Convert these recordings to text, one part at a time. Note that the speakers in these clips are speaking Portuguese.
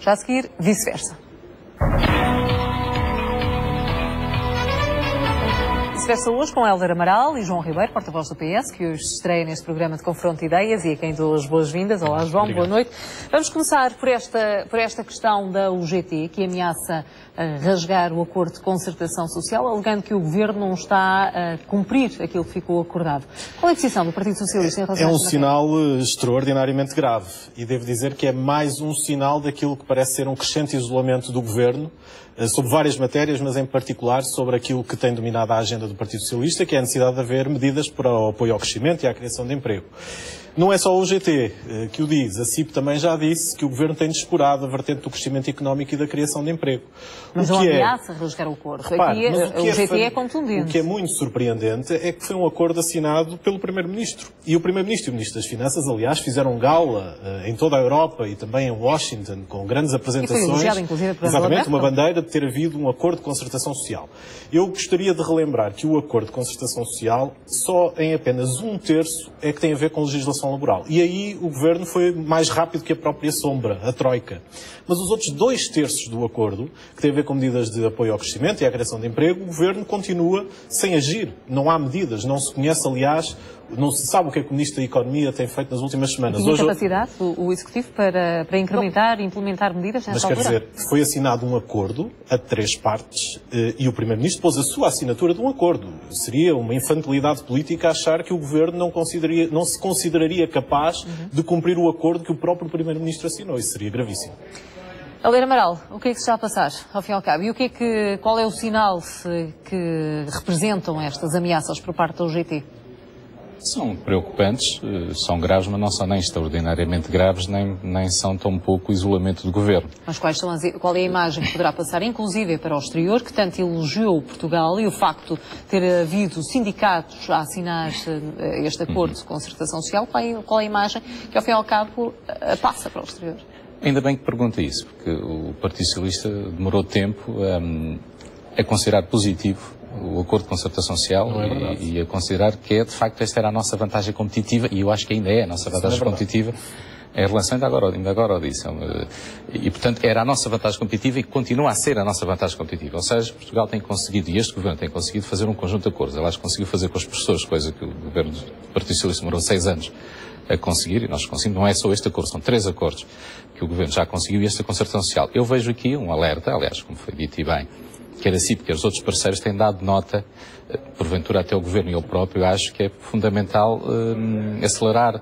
Já a seguir, vice-versa. Vice-versa hoje com Hélder Amaral e João Ribeiro, porta-voz do PS, que hoje se estreia neste programa de Confronto de Ideias e a quem dou as boas-vindas. Olá, João, obrigado. Boa noite. Vamos começar por esta questão da UGT, que ameaça rasgar o acordo de concertação social, alegando que o Governo não está a cumprir aquilo que ficou acordado. Qual é a posição do Partido Socialista em relação a isso? É um sinal extraordinariamente grave e devo dizer que é mais um sinal daquilo que parece ser um crescente isolamento do Governo sobre várias matérias, mas em particular sobre aquilo que tem dominado a agenda do Partido Socialista, que é a necessidade de haver medidas para o apoio ao crescimento e à criação de emprego. Não é só o UGT que o diz, a CIP também já disse que o Governo tem descurado a vertente do crescimento económico e da criação de emprego. Mas não ameaça rasgar o acordo. Repare, aqui o UGT é contundente. O que é muito surpreendente é que foi um acordo assinado pelo Primeiro-Ministro. E o Primeiro-Ministro e o Ministro das Finanças, aliás, fizeram gala em toda a Europa e também em Washington, com grandes apresentações. E foi elogiado, inclusive, por exatamente, uma bandeira de ter havido um acordo de concertação social. Eu gostaria de relembrar que o acordo de concertação social, só em apenas 1/3 é que tem a ver com legislação laboral. E aí o Governo foi mais rápido que a própria sombra, a Troika. Mas os outros 2/3 do acordo, que tem a ver com medidas de apoio ao crescimento e à criação de emprego, o Governo continua sem agir. Não há medidas, não se conhece, aliás, não se sabe o que é que o Ministro da Economia tem feito nas últimas semanas. Tinha capacidade o Executivo para incrementar e implementar medidas nesta altura? Mas quer dizer, foi assinado um acordo a 3 partes e o Primeiro-Ministro pôs a sua assinatura de um acordo. Seria uma infantilidade política achar que o Governo não se consideraria capaz de cumprir o acordo que o próprio Primeiro-Ministro assinou. Isso seria gravíssimo. Hélder Amaral, o que é que se está a passar, ao fim e ao cabo? E qual é o sinal que representam estas ameaças por parte da UGT? São preocupantes, são graves, mas não são nem extraordinariamente graves, nem são tão pouco isolamento do Governo. Mas qual é a imagem que poderá passar, inclusive para o exterior, que tanto elogiou Portugal e o facto de ter havido sindicatos a assinar este acordo de concertação social, qual é a imagem que, ao fim e ao cabo, passa para o exterior? Ainda bem que pergunta isso, porque o Partido Socialista demorou tempo a considerar positivo o acordo de concertação social e a considerar que de facto esta era a nossa vantagem competitiva, e eu acho que ainda é a nossa vantagem competitiva em relação, ainda agora disse, e portanto era a nossa vantagem competitiva e continua a ser a nossa vantagem competitiva. Ou seja, Portugal tem conseguido, e este Governo tem conseguido fazer um conjunto de acordos. Aliás, conseguiu fazer com os professores, coisa que o Governo do Partido Socialista demorou 6 anos a conseguir, e nós conseguimos. Não é só este acordo, são 3 acordos que o Governo já conseguiu, e esta concertação social. Eu vejo aqui um alerta, aliás, como foi dito e bem, quer a CIP, quer os outros parceiros têm dado nota, porventura até o Governo e eu próprio, acho que é fundamental acelerar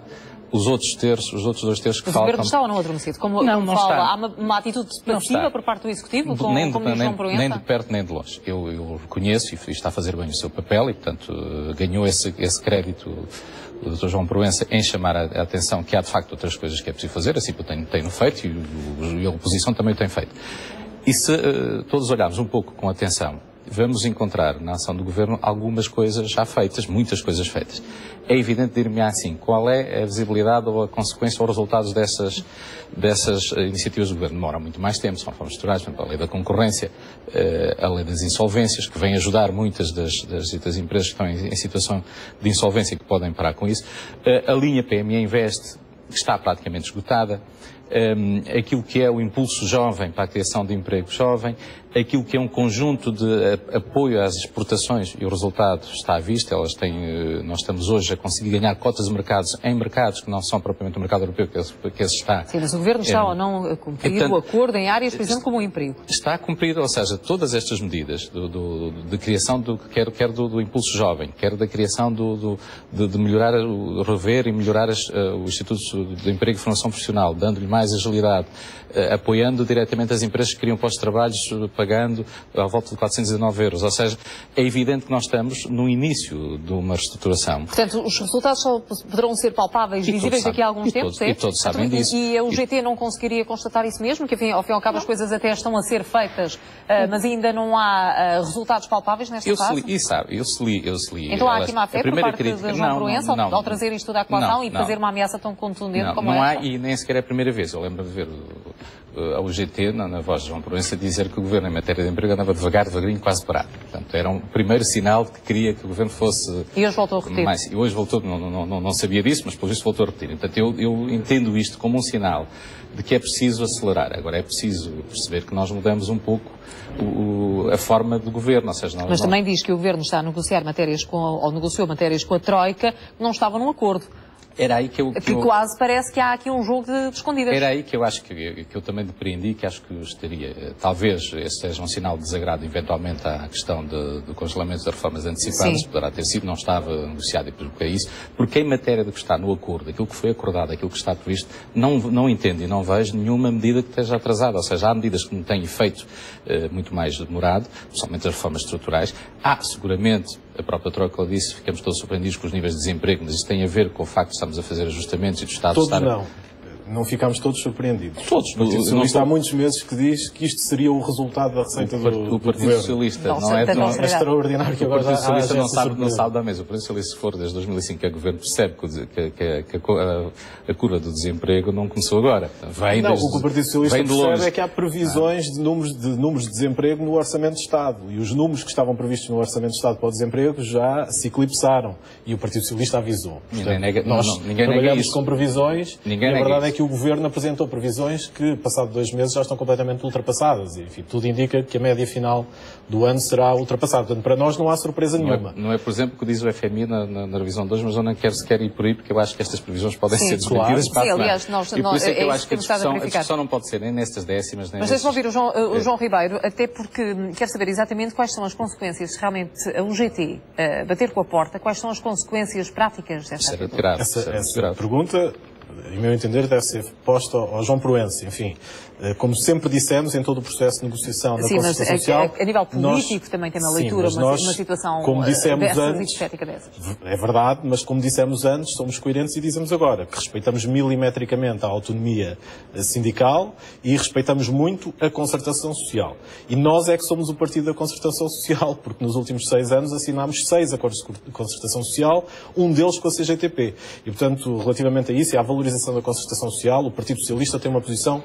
os outros 2 terços que faltam. O Governo está ou não adormecido? Não fala, há uma atitude passiva por parte do Executivo, nem de perto nem de longe. Eu reconheço e está a fazer bem o seu papel e, portanto, ganhou esse crédito o Dr. João Proença em chamar a atenção que há de facto outras coisas que é preciso fazer, assim eu tenho feito e a oposição também o tem feito. E se todos olharmos um pouco com atenção, vamos encontrar na ação do Governo algumas coisas já feitas, muitas coisas feitas. É evidente, dir-me assim, qual é a visibilidade ou a consequência ou os resultados dessas iniciativas do Governo? Demora muito mais tempo, são formas estruturais, por exemplo, a lei da concorrência, a lei das insolvências, que vem ajudar muitas das empresas que estão em situação de insolvência e que podem parar com isso, a linha PME Invest, que está praticamente esgotada, aquilo que é o impulso jovem para a criação de emprego jovem, aquilo que é um conjunto de apoio às exportações, e o resultado está à vista. Nós estamos hoje a conseguir ganhar cotas de mercados em mercados que não são propriamente o mercado europeu, que esse está. Sim, mas o Governo está ou não a cumprir o acordo em áreas, por exemplo, como o emprego? Está a cumprir, ou seja, todas estas medidas de criação quer do impulso jovem, quer da criação de melhorar, rever e melhorar os institutos de emprego e formação profissional, dando-lhe mais agilidade, apoiando diretamente as empresas que criam postos de trabalho, pagando à volta de 419 euros. Ou seja, é evidente que nós estamos no início de uma reestruturação. Portanto, os resultados só poderão ser palpáveis, visíveis daqui a alguns tempos, é? E todos sabem disso. E a UGT não conseguiria constatar isso mesmo? Que, ao fim e ao cabo, as coisas até estão a ser feitas, mas ainda não há resultados palpáveis nesta fase? Eu se li. Então há aqui má fé por parte de João Proença ao trazer isto tudo à colação e fazer uma ameaça tão contundente como esta? Não há, e nem sequer é a primeira vez. vez. Eu lembro de ver a UGT, na voz de João Proença, dizer que o Governo, em matéria de emprego, andava devagarinho, quase parado. Portanto, era um primeiro sinal de que queria que o Governo fosse... E hoje voltou a repetir. E hoje voltou, não sabia disso, mas pelo visto voltou a repetir. Portanto, eu entendo isto como um sinal de que é preciso acelerar. Agora, é preciso perceber que nós mudamos um pouco a forma do Governo, ou seja... Mas também diz que o Governo está a negociar matérias ou negociou matérias com a Troika que não estavam num acordo. Era aí que quase parece que há aqui um jogo de escondidas. Era aí que eu acho que eu também depreendi, que acho que estaria, talvez esse seja um sinal de desagrado eventualmente à questão do congelamento das reformas antecipadas. Sim. Poderá ter sido, não estava negociado e porque é isso, porque em matéria de que está no acordo, aquilo que foi acordado, aquilo que está previsto, não entendo e não vejo nenhuma medida que esteja atrasada, ou seja, há medidas que não têm efeito muito mais demorado, principalmente as reformas estruturais. Há seguramente, a própria Troika disse, ficamos todos surpreendidos com os níveis de desemprego, mas isso tem a ver com o facto de estamos a fazer ajustamentos e do Estado todos estar... Não ficámos todos surpreendidos. Todos. O Partido Socialista há muitos meses que diz que isto seria o resultado da receita do Partido Socialista. Não é extraordinário que agora o Partido Socialista não sabe da mesa. O Partido Socialista, se for desde 2005 que é governo, percebe que a curva do desemprego não começou agora. O que o Partido Socialista percebe é que há previsões de números de desemprego no Orçamento de Estado. E os números que estavam previstos no Orçamento de Estado para o desemprego já se eclipsaram. E o Partido Socialista avisou. Ninguém nega isso. Com previsões e a verdade é que o Governo apresentou previsões que, passado 2 meses, já estão completamente ultrapassadas. E, enfim, tudo indica que a média final do ano será ultrapassada. Portanto, para nós não há surpresa nenhuma. Não é, por exemplo, o que diz o FMI na revisão 2, mas eu não quero sequer ir por aí, porque eu acho que estas previsões podem ser desmentidas para a semana. Aliás, e por isso é que eu acho que a discussão não pode ser nem nestas décimas, nem Mas deixa-me ouvir o João Ribeiro, até porque quero saber exatamente quais são as consequências, se realmente a UGT bater com a porta, quais são as consequências práticas desta atitude. Essa pergunta, em meu entender, deve ser posta ao João Proença. Enfim, como sempre dissemos, em todo o processo de negociação da Concertação Social... a nível político também tem uma leitura, uma situação como dissemos antes, hipotética dessas. É verdade, mas como dissemos antes, somos coerentes e dizemos agora que respeitamos milimetricamente a autonomia sindical e respeitamos muito a Concertação Social. E nós é que somos o partido da Concertação Social, porque nos últimos 6 anos assinámos 6 acordos de Concertação Social, um deles com a CGTP. E, portanto, relativamente a isso e à valorização da Concertação Social, o Partido Socialista tem uma posição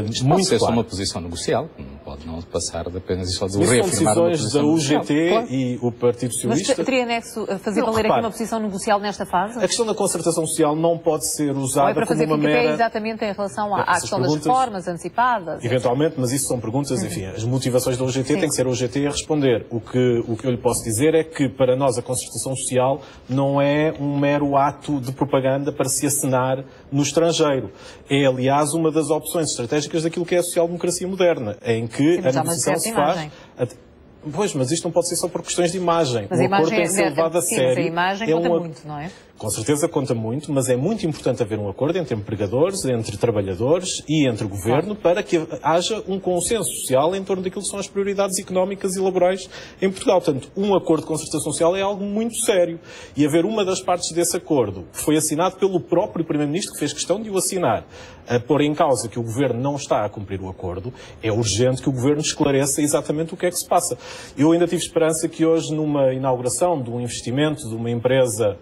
muito pode ser clara. Só uma posição negocial, pode não passar de apenas e só de reafirmar uma posição da UGT negocial, claro. E o Partido Socialista... Mas teria anexo a fazer valer aqui uma posição negocial nesta fase? A questão da Concertação Social não pode ser usada para como uma mera... exatamente em relação à questão das reformas antecipadas? Eventualmente, mas isso são perguntas, enfim, as motivações da UGT têm que ser a UGT a responder. O que eu lhe posso dizer é que, para nós, a Concertação Social não é um mero ato de propaganda para se acenar no estrangeiro. É, aliás, uma das opções estratégicas daquilo que é a social-democracia moderna, em que a negociação se faz... Pois, mas isto não pode ser só por questões de imagem. Mas o acordo tem que ser levado a sério. Mas a imagem conta muito, não é? Com certeza conta muito, mas é muito importante haver um acordo entre empregadores, entre trabalhadores e entre o Governo para que haja um consenso social em torno daquilo que são as prioridades económicas e laborais em Portugal. Portanto, um acordo de concertação social é algo muito sério. E haver uma das partes desse acordo, que foi assinado pelo próprio Primeiro-Ministro, que fez questão de o assinar, a pôr em causa que o Governo não está a cumprir o acordo, é urgente que o Governo esclareça exatamente o que é que se passa. Eu ainda tive esperança que hoje, numa inauguração de um investimento de uma empresa,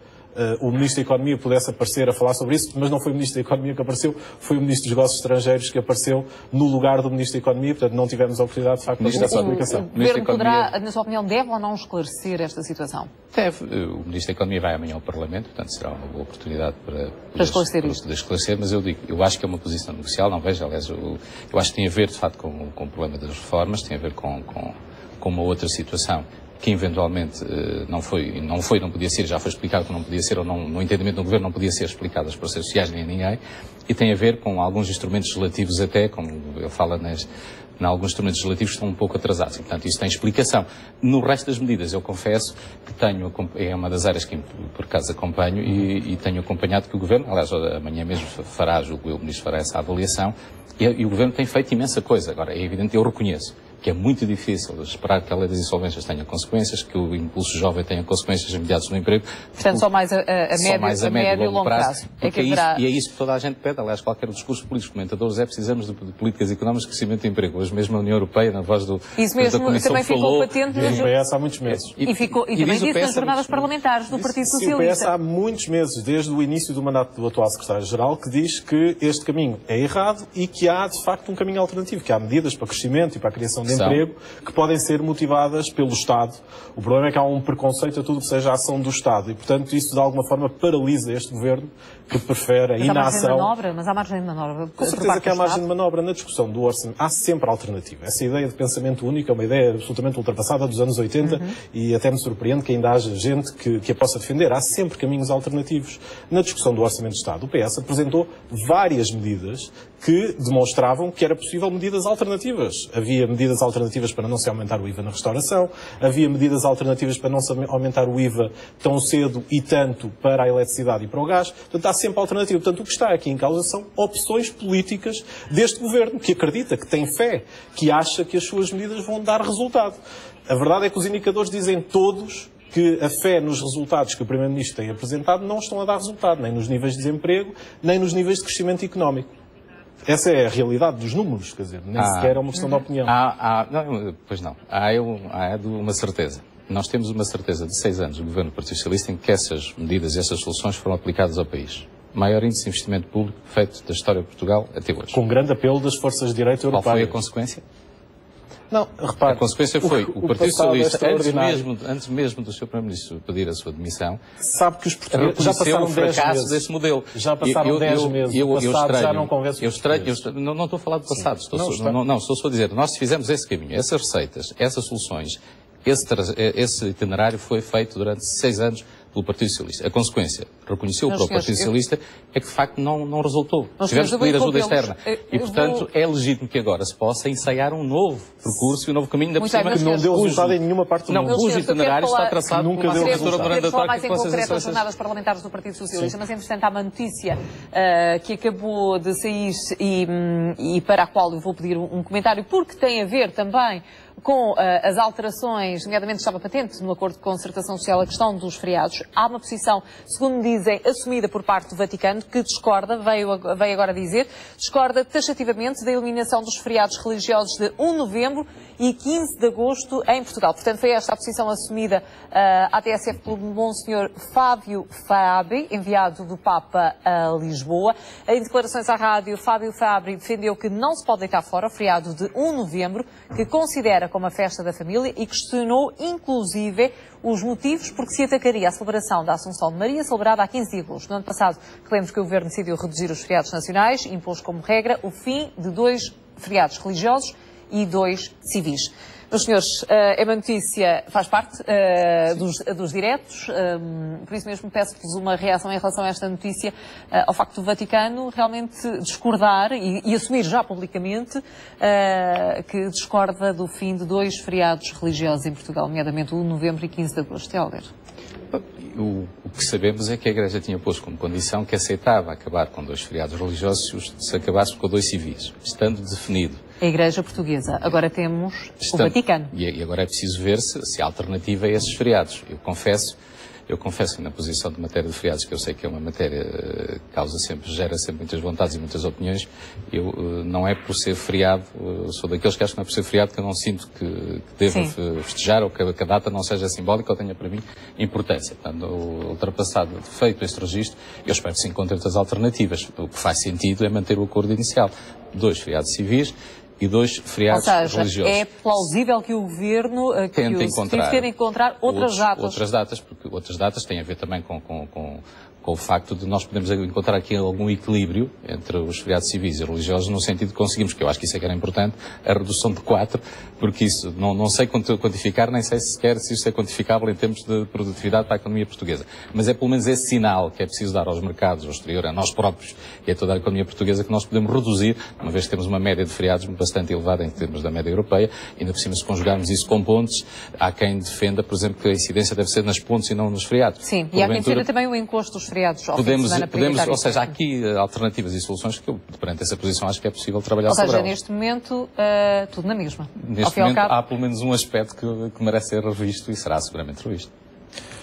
o Ministro da Economia pudesse aparecer a falar sobre isso, mas não foi o Ministro da Economia que apareceu, foi o Ministro dos Negócios Estrangeiros que apareceu no lugar do Ministro da Economia, portanto não tivemos a oportunidade de facto de fazer essa comunicação. O Governo poderá, na sua opinião, deve ou não esclarecer esta situação? Deve. O Ministro da Economia vai amanhã ao Parlamento, portanto será uma boa oportunidade para esclarecer isto. Mas eu acho que é uma posição negocial, não vejo, aliás, eu acho que tem a ver de facto com o problema das reformas, tem a ver com uma outra situação que eventualmente não podia ser, já foi explicado que não podia ser, ou não, no entendimento do Governo não podia ser explicado às parceiras sociais nem a ninguém, e tem a ver com alguns instrumentos legislativos até, como eu falo em alguns instrumentos legislativos que estão um pouco atrasados, e portanto isso tem explicação. No resto das medidas, eu confesso que é uma das áreas que por acaso acompanho e tenho acompanhado que o Governo, aliás, amanhã mesmo o Ministro fará essa avaliação, e o Governo tem feito imensa coisa. Agora, é evidente, eu reconheço. que é muito difícil esperar que a lei das insolvências tenha consequências, que o impulso jovem tenha consequências imediatas no emprego. Portanto, só mais a médio e longo prazo. E é isso que toda a gente pede. Aliás, qualquer discurso político, comentadores, precisamos de políticas económicas de crescimento de emprego. Hoje mesmo a União Europeia, na voz isso mesmo, da Comissão, também ficou patente no PS há muitos meses. E também disse nas jornadas parlamentares do Partido Socialista. O PS há muitos meses, desde o início do mandato do atual secretário-geral, que diz que este caminho é errado e que há, de facto, um caminho alternativo, que há medidas para o crescimento e para a criação de emprego que podem ser motivadas pelo Estado. O problema é que há um preconceito a tudo que seja a ação do Estado e, portanto, isso de alguma forma paralisa este governo que prefere a inação. Mas há margem de manobra. Com certeza que há margem de manobra na discussão do orçamento. Há sempre alternativa. Essa ideia de pensamento único é uma ideia absolutamente ultrapassada dos anos 80 e até me surpreende que ainda haja gente que a possa defender. Há sempre caminhos alternativos. Na discussão do Orçamento de Estado, o PS apresentou várias medidas que demonstravam que era possível medidas alternativas. Havia medidas alternativas para não se aumentar o IVA na restauração, havia medidas alternativas para não se aumentar o IVA tão cedo e tanto para a eletricidade e para o gás. Portanto, há sempre alternativa. Portanto, o que está aqui em causa são opções políticas deste governo, que acredita, que tem fé, que acha que as suas medidas vão dar resultado. A verdade é que os indicadores dizem todos que a fé nos resultados que o Primeiro-Ministro tem apresentado não estão a dar resultado, nem nos níveis de desemprego, nem nos níveis de crescimento económico. Essa é a realidade dos números, quer dizer, nem sequer é uma questão de opinião. Pois não. Há uma certeza. Nós temos uma certeza de 6 anos do governo do Partido Socialista em que essas medidas e essas soluções foram aplicadas ao país. Maior índice de investimento público feito da história de Portugal até hoje. Com grande apelo das forças de direita europeias. Qual foi a consequência? Não, repare, a consequência foi o Partido Socialista, antes mesmo do Sr. Primeiro-Ministro pedir a sua demissão, sabe que os portugueses já passaram 10 meses desse modelo. Já passaram 10 meses. O passado já não convence os portugueses. Não estou a falar do passado. Estou só a dizer, nós fizemos esse caminho, essas receitas, essas soluções, esse itinerário foi feito durante 6 anos pelo Partido Socialista. A consequência, reconheceu para o Partido Socialista, é que de facto não resultou. Tivemos que pedir ajuda externa. E, portanto, é legítimo que agora se possa ensaiar um novo percurso e um novo caminho, ainda por cima, que não deu resultado em nenhuma parte do mundo. Cujo itinerário está traçado nunca deu resultado. Quero falar mais em concreto as jornadas parlamentares do Partido Socialista, mas entretanto há uma notícia que acabou de sair e para a qual eu vou pedir um comentário, porque tem a ver também com as alterações, nomeadamente estava patente no acordo de concertação social a questão dos feriados. Há uma posição, segundo me dizem, assumida por parte do Vaticano, que discorda, veio agora dizer, discorda taxativamente da eliminação dos feriados religiosos de 1 de novembro e 15 de agosto em Portugal. Portanto, foi esta a posição assumida à TSF pelo Monsenhor Fábio Fabri, enviado do Papa a Lisboa. Em declarações à rádio, Fábio Fabri defendeu que não se pode deitar fora o feriado de 1 de novembro, que considera como a festa da família, e questionou, inclusive, os motivos por que se atacaria a celebração da Assunção de Maria, celebrada a 15 de agosto. No ano passado, relembro que o Governo decidiu reduzir os feriados nacionais, impôs como regra o fim de 2 feriados religiosos e 2 civis. Meus senhores, é uma notícia, faz parte dos diretos, por isso mesmo peço-vos uma reação em relação a esta notícia, ao facto do Vaticano realmente discordar e assumir já publicamente que discorda do fim de 2 feriados religiosos em Portugal, nomeadamente 1 de novembro e 15 de agosto. Helder. O que sabemos é que a Igreja tinha posto como condição que aceitava acabar com 2 feriados religiosos se acabasse com 2 civis, estando definido. A Igreja Portuguesa. Agora temos o Vaticano. E agora é preciso ver se há alternativa a esses feriados. Eu confesso que na posição de matéria de feriados, que eu sei que é uma matéria que gera sempre muitas vontades e muitas opiniões, não é por ser feriado, sou daqueles que acham que não é por ser feriado que eu não sinto que devo festejar ou que a data não seja simbólica ou tenha para mim importância. Portanto, ultrapassado, feito este registro, eu espero que se encontrem outras alternativas. O que faz sentido é manter o acordo inicial. 2 feriados civis e 2 feriados religiosos. É plausível que o Governo tente encontrar outras datas. Porque outras datas têm a ver também com o facto de nós podermos encontrar aqui algum equilíbrio entre os feriados civis e religiosos, no sentido de conseguirmos, que eu acho que isso é que era importante, a redução de 4, porque isso não sei quantificar, nem sei sequer se isso é quantificável em termos de produtividade para a economia portuguesa. Mas é pelo menos esse sinal que é preciso dar aos mercados, ao exterior, a nós próprios e a toda a economia portuguesa, que nós podemos reduzir, uma vez que temos uma média de feriados bastante elevada em termos da média europeia, ainda por cima se conjugarmos isso com pontos, há quem defenda, por exemplo, que a incidência deve ser nas pontes e não nos feriados. Sim, e há quem defenda também o encosto dos feriados ao fim de semana prioritário. Ou seja, há aqui alternativas e soluções que eu, perante essa posição, acho que é possível trabalhar sobre elas. Ou seja, neste momento, tudo na mesma. Neste momento, há pelo menos um aspecto que merece ser revisto e será seguramente revisto.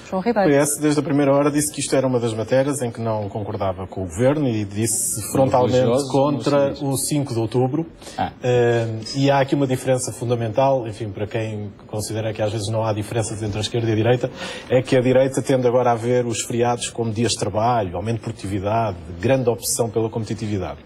João Ribeiro. O PS, desde a primeira hora, disse que isto era uma das matérias em que não concordava com o Governo e disse frontalmente contra o 5 de outubro. E há aqui uma diferença fundamental, enfim, para quem considera que às vezes não há diferenças entre a esquerda e a direita, é que a direita tende agora a ver os feriados como dias de trabalho, aumento de produtividade, grande opção pela competitividade.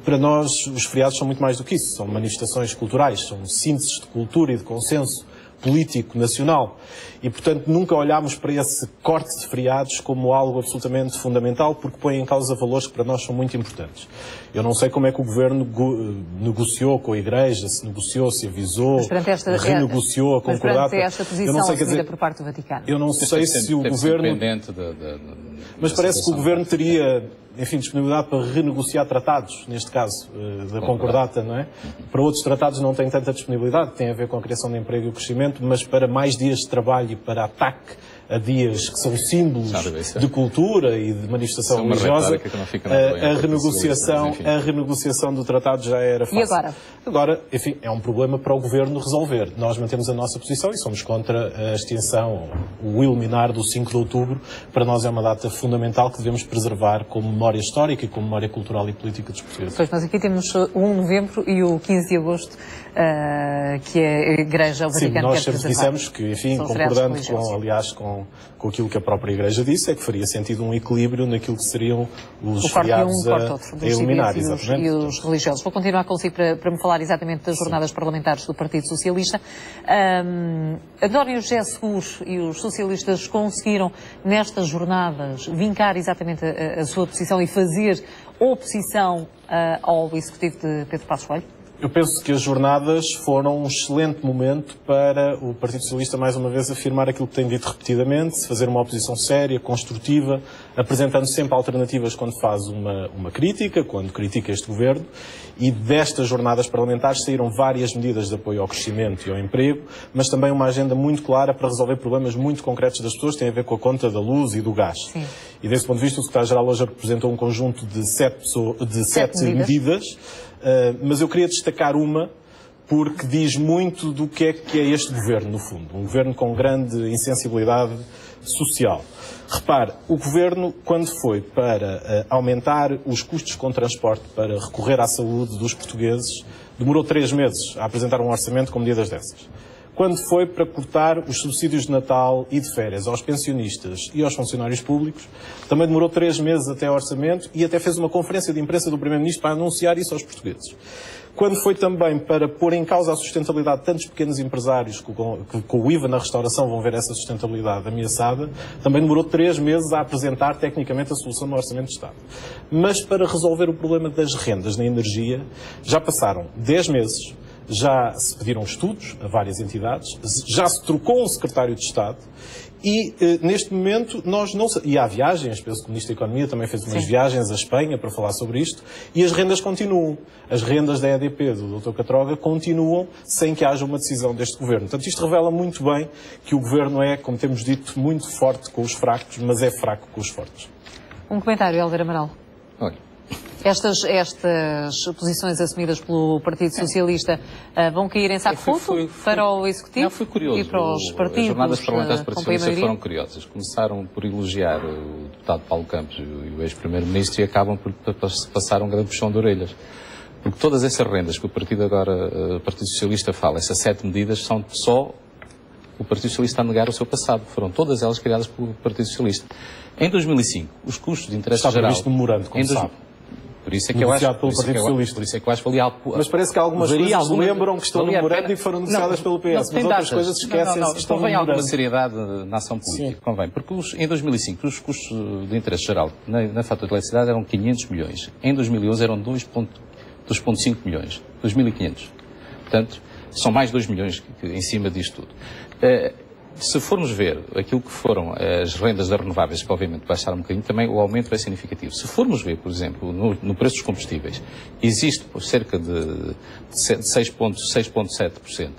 Para nós, os feriados são muito mais do que isso. São manifestações culturais, são sínteses de cultura e de consenso político nacional. E, portanto, nunca olhámos para esse corte de feriados como algo absolutamente fundamental, porque põe em causa valores que para nós são muito importantes. Eu não sei como é que o Governo negociou com a Igreja, se negociou, se avisou, renegociou a concordata. Mas esta posição assumida por parte do Vaticano. Eu não sei se o Governo... Mas parece que o Governo teria, enfim, disponibilidade para renegociar tratados, neste caso, da concordata, não é? Para outros tratados não tem tanta disponibilidade, tem a ver com a criação de emprego e o crescimento, mas para mais dias de trabalho e para ataque a dias que são símbolos de cultura e de manifestação religiosa, a renegociação do tratado já era fácil. E agora? Agora, enfim, é um problema para o Governo resolver. Nós mantemos a nossa posição e somos contra a extinção, o eliminar do 5 de outubro. Para nós é uma data fundamental que devemos preservar como memória histórica e como memória cultural e política dos portugueses. Pois, nós aqui temos o 1 de novembro e o 15 de agosto, que é a Igreja, o Vaticano quer preservar. Sim, nós sempre dissemos que, enfim, concordando com aquilo que a própria Igreja disse, é que faria sentido um equilíbrio naquilo que seriam os feriados a eliminar. E os religiosos. Vou continuar consigo para me falar exatamente das jornadas parlamentares do Partido Socialista. António José Seguro e os socialistas conseguiram, nestas jornadas, vincar exatamente a sua posição e fazer oposição ao Executivo de Pedro Passos Coelho? Eu penso que as jornadas foram um excelente momento para o Partido Socialista, mais uma vez, afirmar aquilo que tem dito repetidamente, fazer uma oposição séria, construtiva, apresentando sempre alternativas quando faz uma crítica, quando critica este Governo. E destas jornadas parlamentares saíram várias medidas de apoio ao crescimento e ao emprego, mas também uma agenda muito clara para resolver problemas muito concretos das pessoas, que têm a ver com a conta da luz e do gás. Sim. E desse ponto de vista, o Secretário-Geral hoje apresentou um conjunto de sete medidas. Mas eu queria destacar uma, porque diz muito do que é este Governo, no fundo. Um Governo com grande insensibilidade social. Repare, o Governo, quando foi para aumentar os custos com transporte para recorrer à saúde dos portugueses, demorou 3 meses a apresentar um orçamento com medidas dessas. Quando foi para cortar os subsídios de Natal e de férias aos pensionistas e aos funcionários públicos, também demorou 3 meses até ao orçamento e até fez uma conferência de imprensa do Primeiro-Ministro para anunciar isso aos portugueses. Quando foi também para pôr em causa a sustentabilidade de tantos pequenos empresários que com o IVA na restauração vão ver essa sustentabilidade ameaçada, também demorou 3 meses a apresentar tecnicamente a solução no Orçamento de Estado. Mas para resolver o problema das rendas na energia, já passaram 10 meses, já se pediram estudos a várias entidades, já se trocou um secretário de Estado e, neste momento, nós não... E há viagens, penso que o Ministro da Economia também fez umas viagens à Espanha para falar sobre isto, e as rendas continuam. As rendas da EDP, do Dr. Catroga, continuam sem que haja uma decisão deste Governo. Portanto, isto revela muito bem que o Governo é, como temos dito, muito forte com os fracos, mas é fraco com os fortes. Um comentário, Hélder Amaral. Olha. Estas posições assumidas pelo Partido Socialista vão cair em saco roto para o Executivo? Não, foi curioso. E para os partidos? As jornadas parlamentares do Partido Socialista foram curiosas. Começaram por elogiar o deputado Paulo Campos e o ex-primeiro-ministro e acabam por passar um grande puxão de orelhas. Porque todas essas rendas que o Partido Socialista fala, essas 7 medidas, são só o Partido Socialista a negar o seu passado. Foram todas elas criadas pelo Partido Socialista. Em 2005, os custos de interesse geral... Está previsto no memorando, como sabe. Por isso é que eu acho que valia... Mas parece que algumas coisas lembram que estão no memorando e que foram negociadas pelo PS, mas outras coisas esquecem-se que estão no memorando. Convém alguma seriedade na ação política, convém. Porque em 2005 os custos de interesse geral na fatura de eletricidade eram 500 milhões. Em 2011 eram 2,5 milhões. 2.500. Portanto, são mais 2 milhões em cima disto tudo. Se formos ver aquilo que foram as rendas das renováveis, que obviamente baixaram um bocadinho, também o aumento é significativo. Se formos ver, por exemplo, no preço dos combustíveis, existe cerca de 6,7%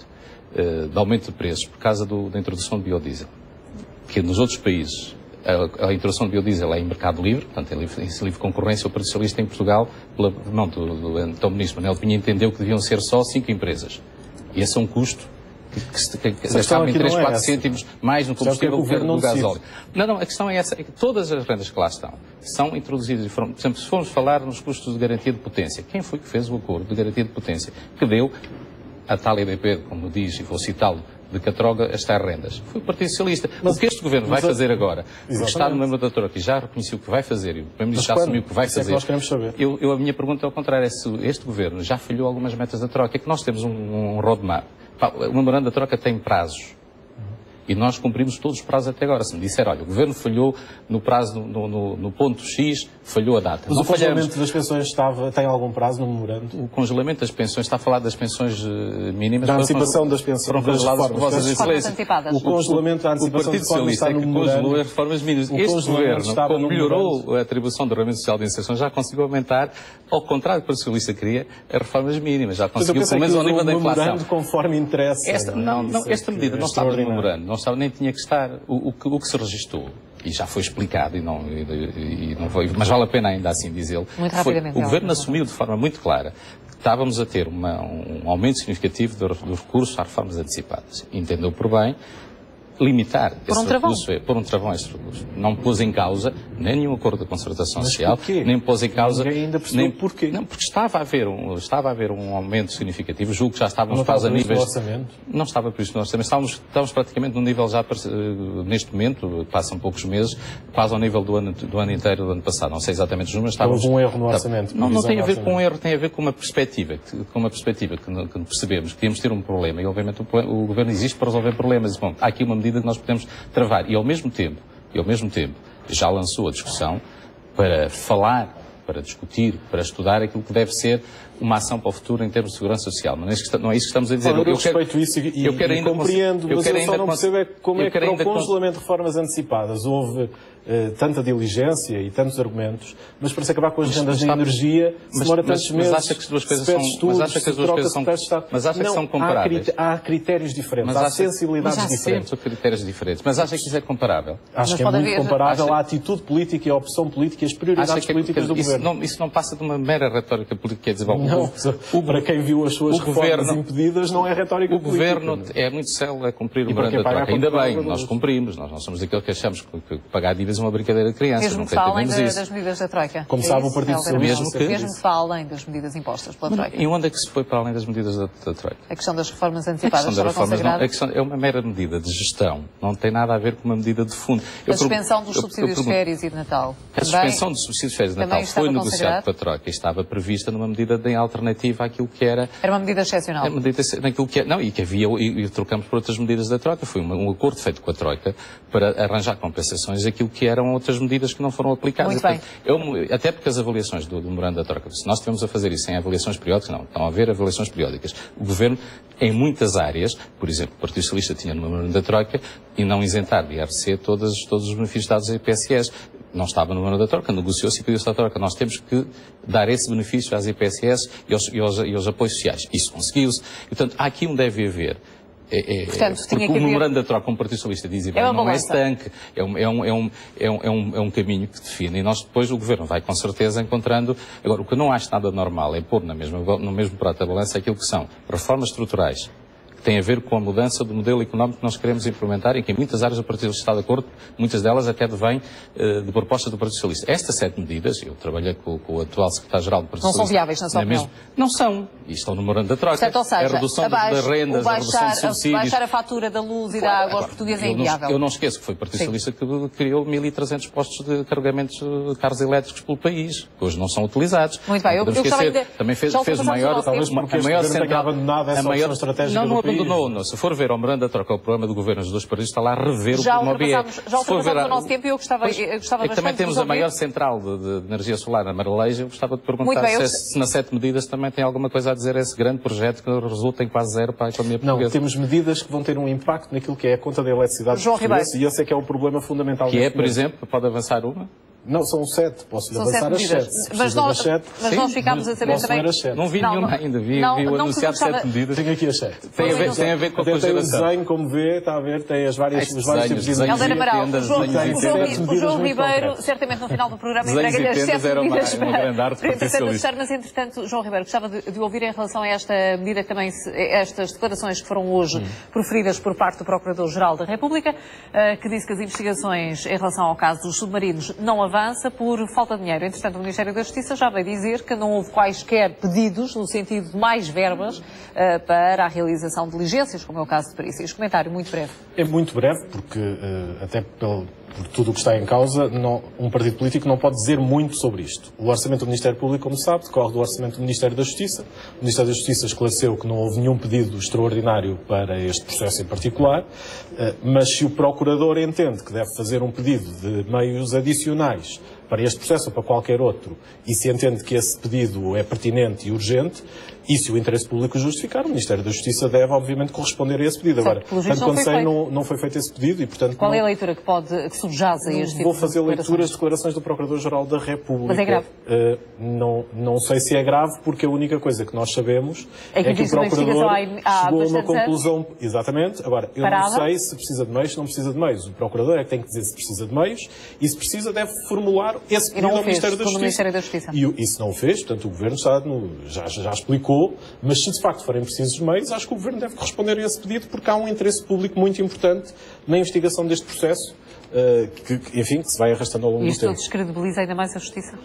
de aumento de preços por causa da introdução de biodiesel, que nos outros países A introdução do biodiesel é em mercado livre, portanto, em livre concorrência. O Partido Socialista em Portugal, pela mão do então Ministro Manuel Pinho, entendeu que deviam ser só 5 empresas. E esse é um custo que gastava em 3, 4 cêntimos mais no combustível do que no gasóleo. Não, a questão é essa, é que todas as rendas que lá estão são introduzidas, por exemplo, se formos falar nos custos de garantia de potência, quem foi que fez o acordo de garantia de potência? Que deu a tal EDP, como diz, e vou citá-lo, de Catroga as tais rendas. Foi o Partido Socialista. O que este Governo vai fazer agora, o Estado membro da Troika já reconheceu o que vai fazer, e o Primeiro-Ministro já assumiu o que vai fazer. É que nós queremos saber. A minha pergunta é ao contrário, é se este Governo já falhou algumas metas da Troika, é que nós temos um roadmap. O memorando da Troika tem prazos. E nós cumprimos todos os prazos até agora. Se me disser, olha, o Governo falhou no prazo, no ponto X, falhou a data. Mas o congelamento das pensões tem algum prazo no memorando? O congelamento das pensões, está a falar das pensões mínimas. Da antecipação das pensões. Foram congeladas por vossas excelências. Antecipadas. O congelamento da antecipação de reformas está no memorando. O Partido Socialista é que congelou as reformas mínimas. Este Governo, como melhorou a atribuição do Rendimento Social de Inserção, já conseguiu aumentar, ao contrário do que o Partido Socialista queria, as reformas mínimas. Já conseguiu, pelo menos ao nível da inflação. Conforme interessa. Esta medida não estava no memorando, não estava, nem tinha que estar. O que se registou, e já foi explicado, e não foi, mas vale a pena ainda assim dizê-lo, o Governo assumiu de forma muito clara que estávamos a ter um aumento significativo dos recursos às reformas antecipadas. Entendeu por bem limitar por um travão esse recurso. Não pôs em causa nem nenhum acordo de concertação social, nem pôs em causa... Ninguém ainda percebeu porquê. Não, porque estava a haver um aumento significativo, julgo que já estávamos quase a níveis... Não estava previsto no orçamento? Não estava previsto no orçamento, estávamos praticamente no nível já, neste momento, passam poucos meses, quase ao nível do ano inteiro do ano passado. Não sei exatamente os números. Houve um erro no orçamento? Não tem a ver com um erro, tem a ver com uma perspectiva que percebemos que tínhamos de ter um problema, e obviamente o Governo existe para resolver problemas. Bom, há aqui uma medida que nós podemos travar. E ao mesmo tempo, já lançou a discussão para falar, para discutir, para estudar aquilo que deve ser uma ação para o futuro em termos de segurança social. Não é isso que estamos a dizer. Eu respeito isso e compreendo, mas eu só não percebo como é que para o congelamento de reformas antecipadas houve tanta diligência e tantos argumentos, mas para se acabar com as rendas de energia demora tantos meses. Mas acha que as duas coisas são comparáveis? Há critérios diferentes, há sensibilidades diferentes. Há sempre critérios diferentes. Mas acha que isso é comparável? Acho que é muito comparável à atitude política e à opção política e as prioridades políticas do Governo. Isso não passa de uma mera retórica política, quer dizer, não, para quem viu as suas reformas impedidas, não é retórica política. O Governo é muito célebre a cumprir o memorando da Troika. Ainda bem, nós cumprimos. Nós não somos daqueles que achamos que pagar dívidas é uma brincadeira de crianças. Mesmo que falem das medidas da Troika. Como sabe o Partido Socialista. Mesmo que falem das medidas impostas pela Troika. E onde é que se foi para além das medidas da Troika? A questão das reformas antecipadas estava consagrada? A questão é uma mera medida de gestão. Não tem nada a ver com uma medida de fundo. A suspensão dos subsídios de férias e de Natal. A suspensão dos subsídios de férias e de Natal foi negociada com a Troika e estava prevista numa medida de alternativa àquilo que era... Era uma medida excepcional. E trocamos por outras medidas da Troika. Foi um acordo feito com a Troika para arranjar compensações àquilo que eram outras medidas que não foram aplicadas. Muito bem. Até porque as avaliações do memorando da Troika, se nós estivemos a fazer isso em avaliações periódicas, não. Estão a haver avaliações periódicas. O Governo, em muitas áreas, por exemplo, o Partido Socialista tinha no memorando da Troika, e não isentar de IRC todos os benefícios dados à IPSS. Não estava no memorando da Troika, negociou-se e pediu-se à Troika. Nós temos que dar esse benefício às IPSS e aos apoios sociais. Isso conseguiu-se. Portanto, há aqui deve haver. Portanto, porque o memorando da Troika, como Partido Socialista dizia, não é estanque, é um caminho que define, e nós depois o Governo vai com certeza encontrando. Agora, o que eu não acho nada normal é pôr no mesmo prato da balança aquilo que são reformas estruturais, tem a ver com a mudança do modelo económico que nós queremos implementar e que em muitas áreas o Partido Socialista está de acordo, muitas delas até devêm de propostas do Partido Socialista. Estas 7 medidas, eu trabalhei com o atual secretário-geral do Partido Socialista... Não são viáveis, na sua opinião? Não são. E estão no memorando da Troika. Certo, ou seja, a redução das rendas, a redução de subsídios... Baixar a fatura da luz e da água aos portugueses é inviável. Eu não esqueço que foi o Partido Socialista que criou 1.300 postos de carregamentos de carros elétricos pelo país, que hoje não são utilizados. Muito bem, eu gostava de... Também fez o maior... A maior central... Não abandonou. Se for ver ao memorando da Troika, o programa do Governo dos dois partidos está lá a rever o Promobie. Já ultrapassamos o nosso tempo e eu gostava bastante também temos a maior central de energia solar na Maraleja. Eu gostava de perguntar se nas 7 medidas também tem alguma coisa a dizer a esse grande projeto que resulta em quase zero para a economia portuguesa. Não, temos medidas que vão ter um impacto naquilo que é a conta da eletricidade portuguesa, e esse é que é o problema fundamental. Que é, por exemplo, pode avançar uma? Não, são 7. Posso-lhe avançar as 7. Mas nós ficámos a saber também... Não vi nenhuma ainda. Vi o anunciado 7 medidas. Tenho aqui as 7. Tem a ver com a cogeração. Tem o desenho, como vê, está a ver, tem os vários tipos de desenhos. Helder Amaral, o João Ribeiro, certamente no final do programa, entrega-lhe as 7 medidas para... Mas, entretanto, João Ribeiro, gostava de ouvir em relação a esta medida também, estas declarações que foram hoje proferidas por parte do Procurador-Geral da República, que disse que as investigações em relação ao caso dos submarinos não avança por falta de dinheiro. Entretanto, o Ministério da Justiça já veio dizer que não houve quaisquer pedidos, no sentido de mais verbas, para a realização de diligências, como é o caso de perícias. Comentário muito breve. É muito breve, porque até por tudo o que está em causa, um partido político não pode dizer muito sobre isto. O orçamento do Ministério Público, como sabe, decorre do orçamento do Ministério da Justiça. O Ministério da Justiça esclareceu que não houve nenhum pedido extraordinário para este processo em particular, mas se o Procurador entende que deve fazer um pedido de meios adicionais para este processo ou para qualquer outro, e se entende que esse pedido é pertinente e urgente, e se o interesse público justificar, o Ministério da Justiça deve, obviamente, corresponder a esse pedido. Agora, tanto quanto sei, não foi feito esse pedido e, portanto... Qual é a leitura que subjaz a este tipo de Vou fazer leituras de declarações do Procurador-Geral da República. Mas é grave? Não sei se é grave, porque a única coisa que nós sabemos é que o Procurador chegou a uma conclusão... Exatamente. Agora, eu não sei se precisa de meios, se não precisa de meios. O Procurador é que tem que dizer se precisa de meios e, se precisa, deve formular esse pedido ao Ministério da Justiça. E isso não o fez, portanto, o Governo já explicou. Mas se de facto forem precisos meios, acho que o Governo deve corresponder a esse pedido, porque há um interesse público muito importante na investigação deste processo, que se vai arrastando ao longo do tempo. E isto descredibiliza ainda mais a Justiça?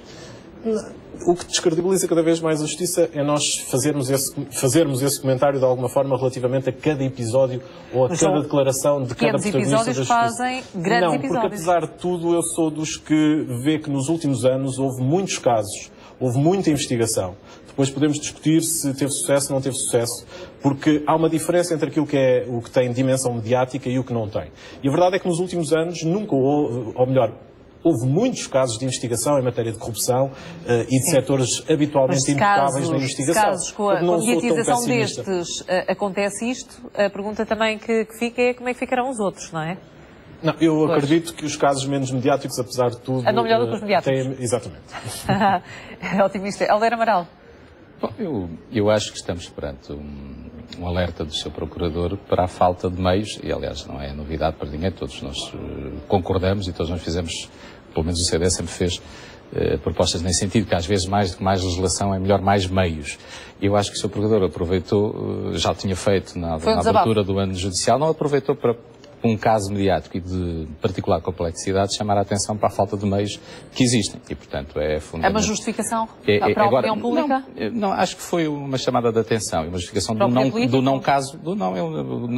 O que descredibiliza cada vez mais a Justiça é nós fazermos esse comentário de alguma forma relativamente a cada episódio ou a cada declaração de cada protagonista da Justiça. Fazem grandes episódios. Porque apesar de tudo eu sou dos que vê que nos últimos anos houve muitos casos, houve muita investigação. Depois podemos discutir se teve sucesso ou não teve sucesso, porque há uma diferença entre aquilo que é o que tem dimensão mediática e o que não tem. E a verdade é que nos últimos anos nunca houve, ou melhor, houve muitos casos de investigação em matéria de corrupção e de setores habitualmente impecáveis na investigação. Casos com a mediatização destes acontece isto, a pergunta também que fica é como é que ficarão os outros, não é? Não, eu acredito que os casos menos mediáticos, apesar de tudo... Andam melhor do que os mediáticos. Exatamente. É otimista. Helder Amaral. Bom, eu acho que estamos perante um alerta do seu Procurador para a falta de meios, e aliás não é novidade para ninguém, todos nós concordamos e todos nós fizemos, pelo menos o CD sempre fez propostas nesse sentido, que às vezes mais do que mais legislação é melhor mais meios. Eu acho que o seu Procurador aproveitou, já o tinha feito na abertura do ano judicial, não aproveitou para um caso mediático e de particular complexidade, chamar a atenção para a falta de meios que existem. E, portanto, é fundamental. É uma justificação para a opinião pública? Não, acho que foi uma chamada de atenção. Uma justificação do não caso.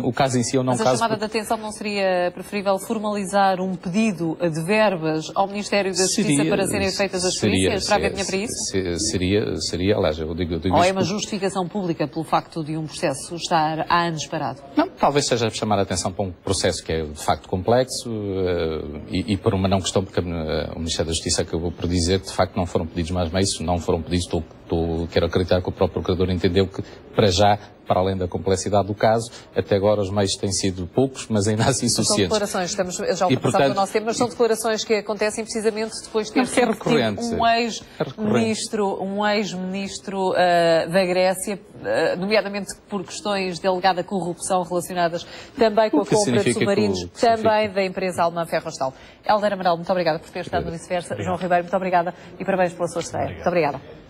O caso em si é o não caso. Mas a chamada de atenção não seria preferível formalizar um pedido de verbas ao Ministério da Justiça para serem feitas as perícias, para haver dinheiro para isso? Seria, aliás, eu digo ou é uma justificação pública pelo facto de um processo estar há anos parado? Não, talvez seja chamar a atenção para um processo que é de facto complexo e por uma não questão, porque o Ministério da Justiça acabou por dizer que de facto não foram pedidos mais meios, não foram pedidos, quero acreditar que o próprio Procurador entendeu que, para já, para além da complexidade do caso, até agora os meios têm sido poucos, mas ainda assim suficientes. São declarações, estamos já ultrapassado do nosso tempo, mas são declarações que acontecem precisamente depois de ter sido um ex-ministro da Grécia, nomeadamente por questões de alegada corrupção relacionadas também com a compra de submarinos, também da empresa alemã Ferrostal. Helder Amaral, muito obrigada por ter estado no Vice-Versa. João Ribeiro, muito obrigada e parabéns pela sua estreia. Muito obrigada.